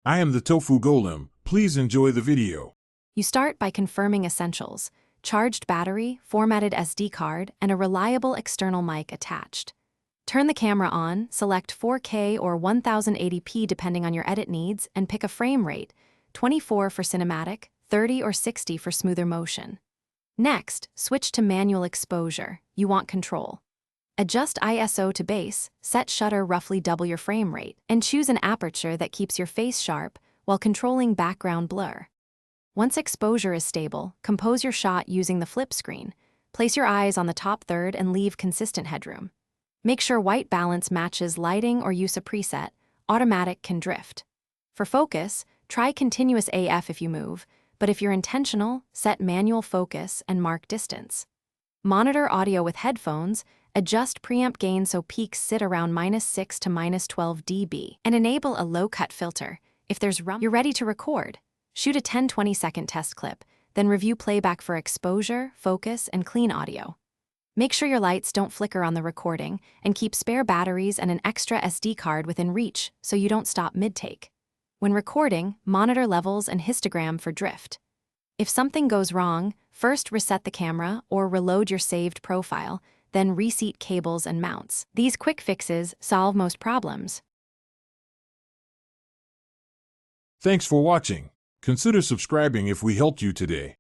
I am the Tofu Golem. Please enjoy the video. You start by confirming essentials: charged battery, formatted SD card, and a reliable external mic attached. Turn the camera on, select 4K or 1080p depending on your edit needs, and pick a frame rate: 24 for cinematic, 30 or 60 for smoother motion. Next, switch to manual exposure. You want control. Adjust ISO to base, set shutter roughly double your frame rate, and choose an aperture that keeps your face sharp while controlling background blur. Once exposure is stable, compose your shot using the flip screen. Place your eyes on the top third and leave consistent headroom. Make sure white balance matches lighting or use a preset. Automatic can drift. For focus, try continuous AF if you move, but if you're intentional, set manual focus and mark distance. Monitor audio with headphones, adjust preamp gain so peaks sit around -6 to -12 dB, and enable a low-cut filter. If there's you're ready to record. Shoot a 10-20-second test clip, then review playback for exposure, focus, and clean audio. Make sure your lights don't flicker on the recording, and keep spare batteries and an extra SD card within reach so you don't stop mid-take. When recording, monitor levels and histogram for drift. If something goes wrong, first reset the camera or reload your saved profile, then reseat cables and mounts. These quick fixes solve most problems. Thanks for watching. Consider subscribing if we helped you today.